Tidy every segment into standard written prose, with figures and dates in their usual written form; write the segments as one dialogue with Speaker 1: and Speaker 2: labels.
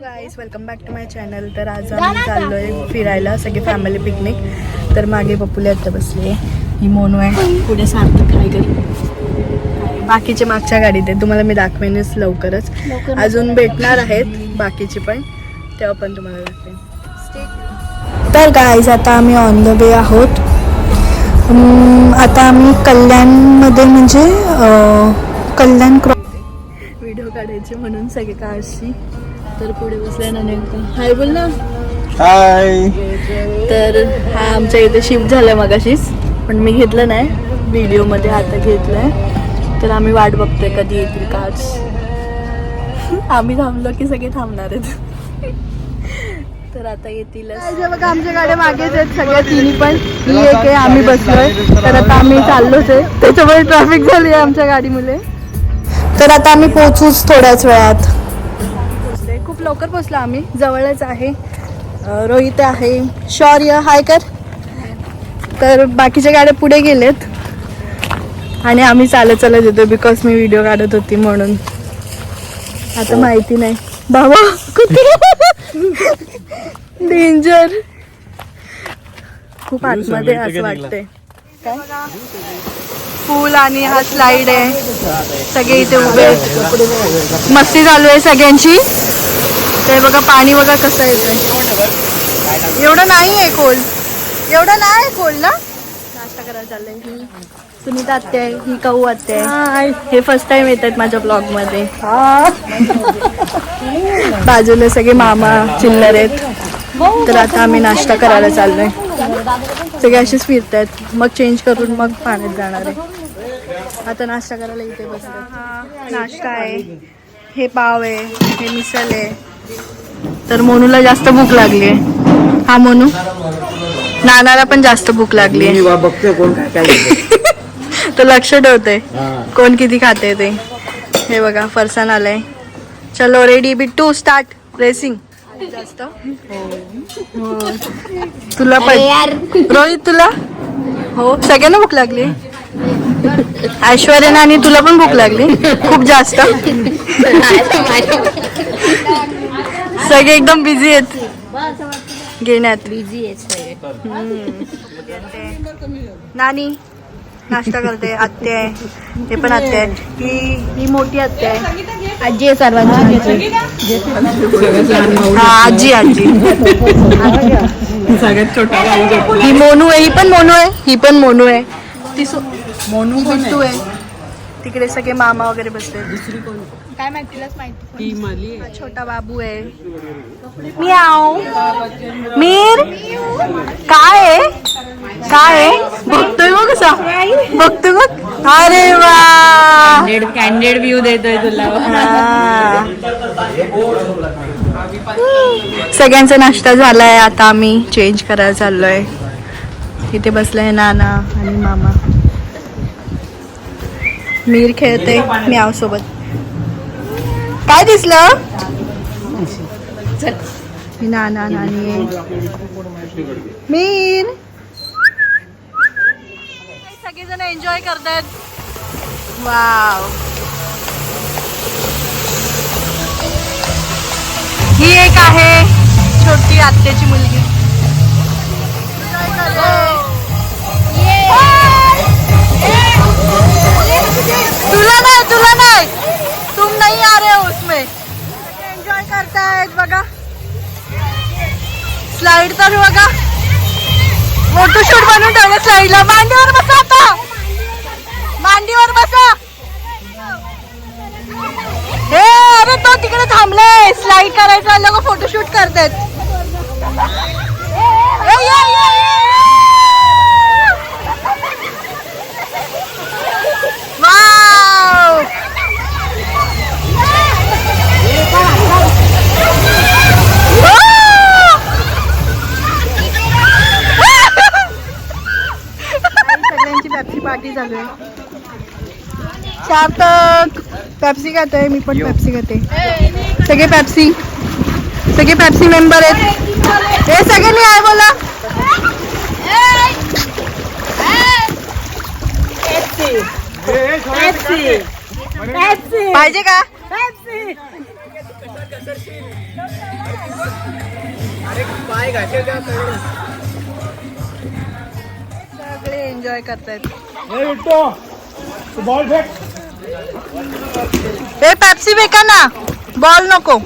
Speaker 1: Guys, welcome back to my channel. तर आज आम्ही चाललोय फिरायला, सगळे फॅमिली पिकनिक. तर मागे पप्पूले आता बसले, ही मोनू आहे, पुढे सार्थक आहे घरी, बाकीचे मागच्या गाडीत आहे. तुम्हाला मी दाखवेनच लवकरच. अजून भेटणार आहेत बाकीचे पण, तेव्हा पण तुम्हाला दाखवेन. तर गाईज, आता आम्ही ऑन द वे आहोत. आता आम्ही कल्याणमध्ये, म्हणजे कल्याण व्हिडिओ काढायचे म्हणून सगळे कारशी. तर पुढे बसल्यानंतर हाय बोल ना.
Speaker 2: हाय.
Speaker 1: तर हा आमच्या इथे शिफ्ट झालं मगाशीच, पण मी घेतलं नाही व्हिडिओमध्ये, आता घेतलंय. तर आम्ही वाट बघतोय कधी येतील कार्स. आम्ही थांबलो की सगळे थांबणार आहेत. तर आता येतीलच. बघा आमच्या गाड्या मागेच आहेत सगळ्या तिन्ही पण. ही एक आहे, आम्ही बसलोय. तर आता आम्ही चाललोच आहे, त्याच्यामुळे ट्रॅफिक झाली आहे आमच्या गाडीमुळे. तर आता आम्ही पोहोचूच थोड्याच वेळात. खूप लवकर पोहोचलो आम्ही, जवळच आहे. रोहित आहे, शौर्य हाय कर. तर बाकीच्या गाड्या पुढे गेलेत आणि आम्ही चालत येतो, बिकॉज मी व्हिडिओ काढत होती म्हणून. आता माहिती नाही बाबा कुठे डेंजर, खूप आतमध्ये असं वाटतंय. काय पूल आणि हा स्लाइड आहे, सगळे इथे उभे आहेत, मस्ती चालू आहे सगळ्यांची. ते बघा पाणी बघा कसं येतंय. एवढं नाही आहे खोल, एवढं नाही खोल ना. नाश्ता करायला चाललंय. ही सुनीता आत्या आहे, ही काऊ आत्या आहे. हे फर्स्ट टाइम येत आहेत माझ्या ब्लॉग मध्ये. बाजूला सगळे मामा चिल्लर आहेत. तर आता आम्ही नाश्ता करायला चाललोय. सगळे असेच फिरतायत, मग चेंज करून मग पाण्यात जाणार आहे. आता नाश्ता करायला इथे बसलो. हा नाश्ता आहे, हे पाव आहे, हे मिसल आहे. तर मोनूला जास्त भूक लागली आहे. हा मोनू, नानाला पण जास्त भूक लागली आहे. तो लक्ष ठेवतोय कोण किती खाते ते. हे बघा फरसाण आलंय. चलो रेडी बिट्टू, स्टार्ट रेसिंग. जास्त तुला पण रोहित, तुला हो सगळ्यांना भूक लागली. ऐश्वर्या आणि तुला पण भूक लागली खूप जास्त. सगळे एकदम बिझी आहेत घेण्यात. बिझी आहेत नानी नाश्ता करते, आत्या आहे, हे पण आत्या आहे, ही मोठी आत्या आहे, आजी आहे सर्वांची. हा आजी आजी.
Speaker 2: सगळ्यात छोटा
Speaker 1: ही मोनू आहे, ही पण मोनू आहे, ही पण मोनू आहे. ती मोनू बिट्टू आहे. तिकडे सगळे मामा वगैरे बसले. दुसरी कोण काय माहिती, तिलाच माहिती. छोटा बाबू आहे. म्याऊ मीर काय आहे, काय आहे बघतोय बघ कसा बघतोय बघ. अरे वा,
Speaker 3: कॅन्डिडेट व्ह्यू देतोय तुला.
Speaker 1: सगळ्यांचा नाश्ता झालाय, आता आम्ही चेंज करायला चाललोय. तिथे बसलाय नाना आणि मामा. मीर खेळते म्याव सोबत. काय दिसलं, नाना नानी आहे. मीर सगळेजण एन्जॉय करतात. वाव, ही एक आहे छोटी आत्याची मुलगी. तुला नाही तुम नहीं आ रहे हो उसमें. एन्जॉय करतायत बघा. स्लाइड तर बघा, फोटोशूट बनवून ठेवलं स्लाइडला. मांडीवर बसा, आता मांडीवर बसा. हे अरे तो तिकडे थांबलाय, स्लाइड करायचा लोक फोटोशूट करतात. वाव, सगळ्यांची पेप्सी पार्टी चालू आहे. सार्थक पेप्सी खातोय, मी पण पेप्सी खाते. सगळे पेप्सी मेंबर आहेत. हे सगळ्यांनी आहे बोला. पाहिजे का? सगळे एन्जॉय करतायत. हे पेप्सी बेका ना, बॉल नको.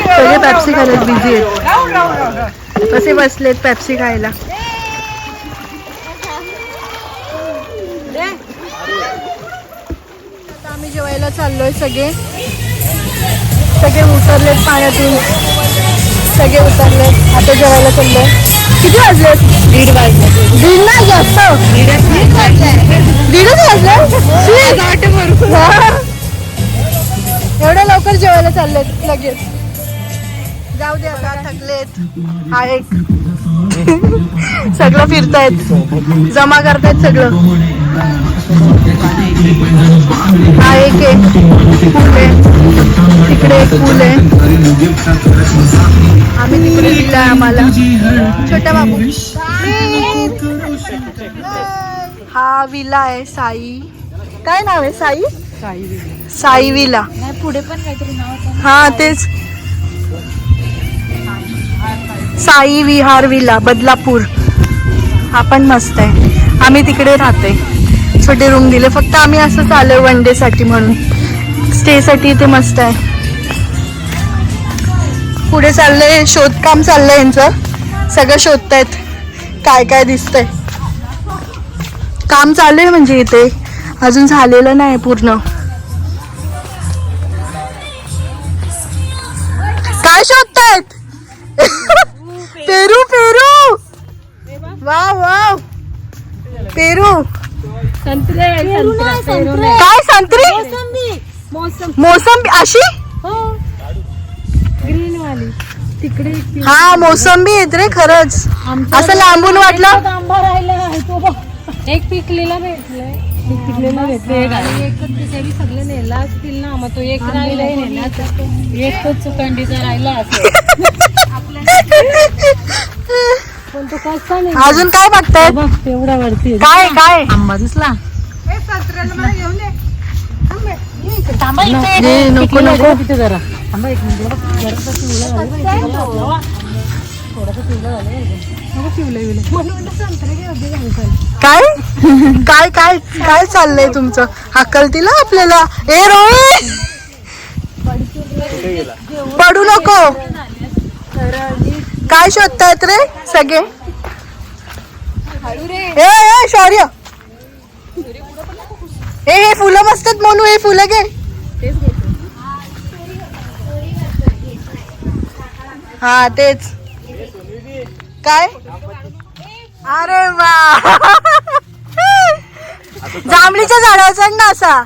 Speaker 1: सगळे पेप्सी खायला बिझी आहेत. कसे बसलेत पेप्सी खायला. आता आम्ही जेवायला चाललोय. सगळे उतरलेत पाण्यातून. सगळे उतरलेत. आता जेवायला चाललोय. किती वाजले? 1:30 वाजले. 1:30 नाही जास्त. 1:30 वाजले. एवढ्या लवकर जेवायला चाललेत लगेच. जाऊ दे आता, थकलेत. हा एक सगळं फिरतायत, जमा करतायत सगळं. हा एक पूल आहे, तिकडे एक पूल आहे. आम्ही तिकडे दिलाय आम्हाला. छोटा बाबू. हा विला आहे साई. काय नाव आहे? साई विला.
Speaker 3: पुढे पण काहीतरी नाव.
Speaker 1: हा तेच, साई विहार विला बदलापूर. हा पण मस्त आहे. आम्ही तिकडे राहते. छोटे रूम दिले फक्त. आम्ही असंच आलोय वन डे साठी म्हणून. स्टे साठी इथे मस्त आहे. पुढे चाललंय, शोधकाम चाललंय यांचं. सगळं शोधतायत काय काय दिसतंय. काम चालू आहे म्हणजे इथे, अजून झालेलं नाही पूर्ण. काय शोधतायत? पेरू. वाव वाव, पेरू.
Speaker 3: संत्रे.
Speaker 1: काय संत्री? मोसंबी अशी.
Speaker 3: ग्रीन वाली तिकडे.
Speaker 1: हा मोसंबी येत रे खरंच. असं लांबून वाटलं.
Speaker 3: आंबा राहिला आहे तो. एक पिकलेला भेटलाय. सगळे नेला असतील ना, मग तो एक राहिलाय नेला. एक तो चुकंडीचा राहिला असेल. पण तो कसा नाही.
Speaker 1: अजून काय बघताय?
Speaker 3: तेवढा वरती
Speaker 1: काय
Speaker 3: आंबा दिसला.
Speaker 1: नको नको.
Speaker 3: तिथे जरा आंबा एक मिनिट.
Speaker 1: काय काय काय चाललंय तुमचं? हकलतील आपल्याला. ए रोहित, पडू नको. काय शोधतायत रे सगळे? ए शौर्य, हे फुलं मस्त आहेत म्हणून. हे फुलं घे. हा तेच. काय? अरे वा, जांभळीच्या झाडावर चढ ना असा.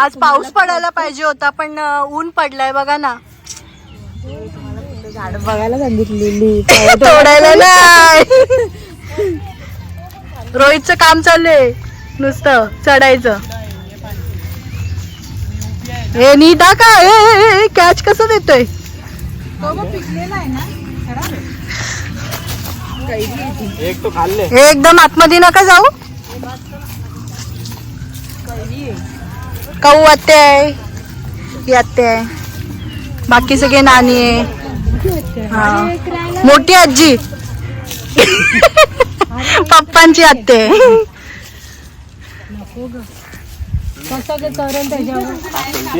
Speaker 1: आज पाऊस पडायला पाहिजे होता पण ऊन पडलाय बघा ना.
Speaker 3: झाड बघायला सांगितलेली,
Speaker 1: तोडायला नाही. रोहितचं काम चाललंय नुसतं चढायचं. हे नीटा काय कॅच कसं देतोय?
Speaker 2: एक तो खाल्ले.
Speaker 1: एकदम आतमध्ये नका जाऊ. काऊ आत्या आहे, ही आत्या आहे, बाकी सगळे नानी आहे. हा मोठी आजी पप्पांची आत्या आहे.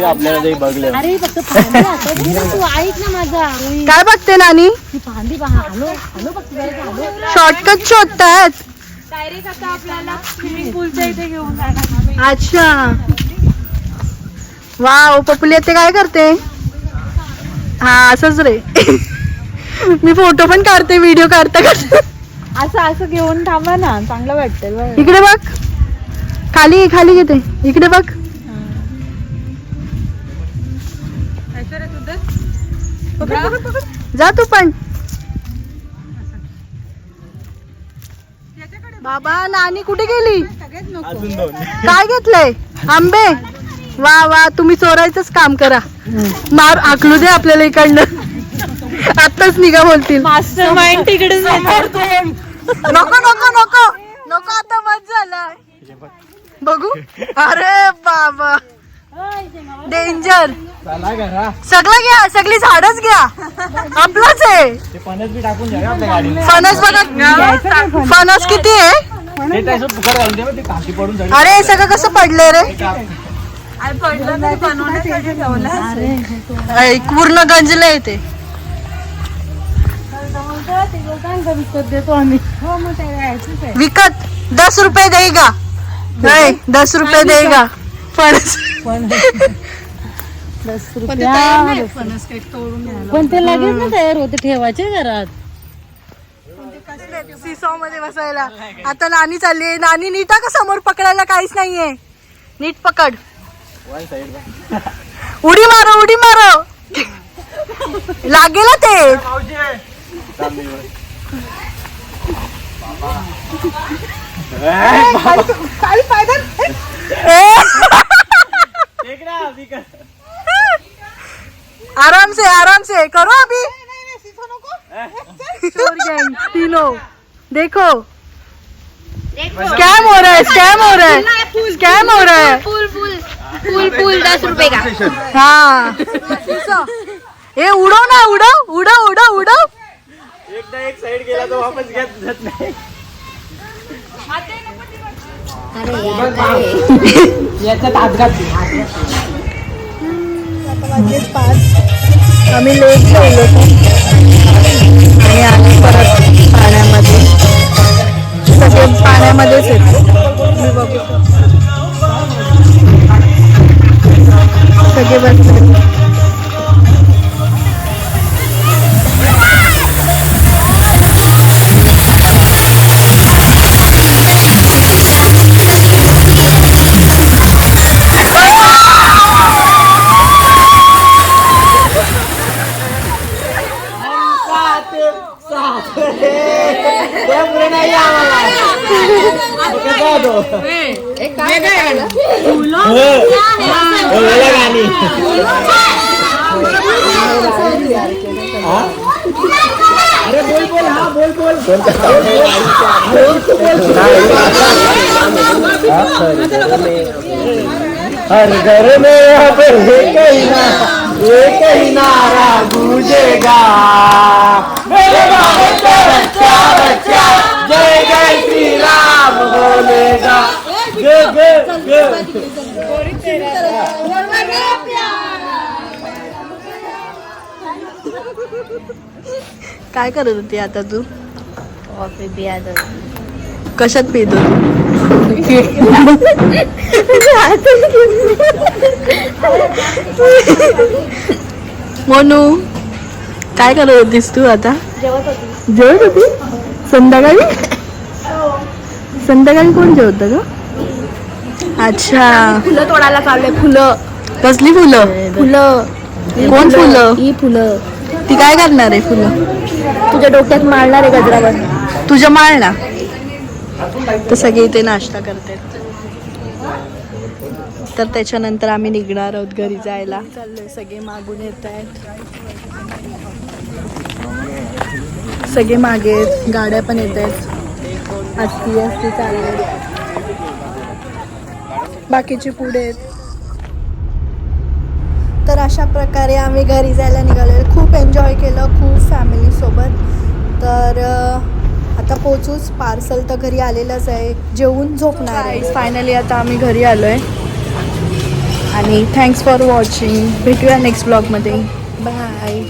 Speaker 2: आपल्याला ते बघले.
Speaker 3: अरे फक्त फांदी हातात घे ना तू, ऐक ना माझा.
Speaker 1: काय बघते नानी?
Speaker 3: ती फांदी पहा. हॅलो हॅलो बघ.
Speaker 1: शॉर्टकट शोधतात.
Speaker 3: डायरेक्ट आता आपल्याला स्विमिंग पूलच्या इथे घेऊन जाणार.
Speaker 1: अच्छा वाव. पपुली ते काय करते? हा असंच रे. मी फोटो पण काढते, व्हिडिओ काढता काढता.
Speaker 3: असं असं घेऊन थांबा ना, चांगलं वाटतं.
Speaker 1: इकडे बघ, खाली खाली घेते. इकडे बघ. जा तू पण. बाबा नानी कुठे गेली?
Speaker 2: अजून दोन.
Speaker 1: काय घेतलंय? आंबे. वा वा, तुम्ही चोरायचंच काम करा. मार आकलू दे आपल्याला इकडनं. आत्ताच निघा बोलतील.
Speaker 3: मास्टर माइंड तिकडे.
Speaker 1: नको नको नको नको आता बस झालं बघू. अरे बाबा डेंजर.
Speaker 2: चला घरा
Speaker 1: सगळं घ्या, सगळी झाडच घ्या, आपलंच आहे.
Speaker 2: ते फणस बी टाकून द्या आपल्या गाडीला.
Speaker 1: फणस बघा, फणस किती आहे.
Speaker 2: ते त्याचं फुकट घालून दे ते काठी पडून जाईल.
Speaker 1: अरे हे सगळं कसं पडलंय रे. पूर्ण गंजलं येते.
Speaker 3: देतो आम्ही.
Speaker 1: विकत 10 रुपये देगा. नाही 10 रुपये देगा फणस.
Speaker 3: 10 रुपये पण ते लगेच ना तयार होते, ठेवायचे घरात.
Speaker 1: सीसॉ मध्ये बसायला. आता नानी चालली. नानी नीट का समोर पकडायला काहीच नाहीये. नीट पकड.
Speaker 2: वन साइड
Speaker 1: उडी मारो उडी मारो. लागेल ते. काही फायदा आराम से करो अभी. चोर गैंग तीनों देखो. स्कैम हो रहा है, स्कैम हो रहा है, स्कैम हो रहा है.
Speaker 4: फूल 10 रुपए का.
Speaker 1: हाँ ये उडो ना, उडो उडो उडो उडो.
Speaker 2: एकदा एक साइड गेला तर वापस घेत नाही. याच्यात हात
Speaker 1: आम्ही लेट गेलो आणि आम्ही परत पाण्यामध्ये. सगळे पाण्यामध्येच येतो. मी बघू सगळे बसले.
Speaker 2: अरे बोल बोल. हा बोल बोल. हर घर में अब एक ही नारा गूंजेगा. मेरे भारत का बच्चा बच्चा जय जय श्री राम बोलेगा. जय जय जय.
Speaker 1: काय करत होती आता तू.
Speaker 4: कॉफी पियाद.
Speaker 1: कशात पितो. मोनू काय करत होतीस तू आता. जेवत होती. संध्याकाळी संध्याकाळी कोण जेवत ग. अच्छा
Speaker 4: फुलं तोडायला चालले. फुलं.
Speaker 1: कसली फुलं.
Speaker 4: फुलं.
Speaker 1: कोण फुलं.
Speaker 4: ही फुलं
Speaker 1: ती काय करणार आहे फुलं.
Speaker 4: तुझ्या डोक्यात मारणार आहे गजरावर.
Speaker 1: तुझ्या माळ ना. तर सगळे इथे नाश्ता करतात. तर त्याच्यानंतर आम्ही निघणार आहोत घरी जायला. चाललोय. सगळे मागून येत आहेत. सगळे मागे आहेत. गाड्या पण येत आहेत. असती चालले. बाकीचे पुढे आहेत. तर अशा प्रकारे आम्ही घरी जायला निघालो. खूप एन्जॉय केलं, खूप फॅमिलीसोबत. तर आता पोचूच. पार्सल तर घरी आलेलंच आहे. जेवून झोपणार आहे. फायनली आता आम्ही घरी आलो आहे. आणि थँक्स फॉर वॉचिंग. भेटूया नेक्स्ट ब्लॉगमध्ये. बाय.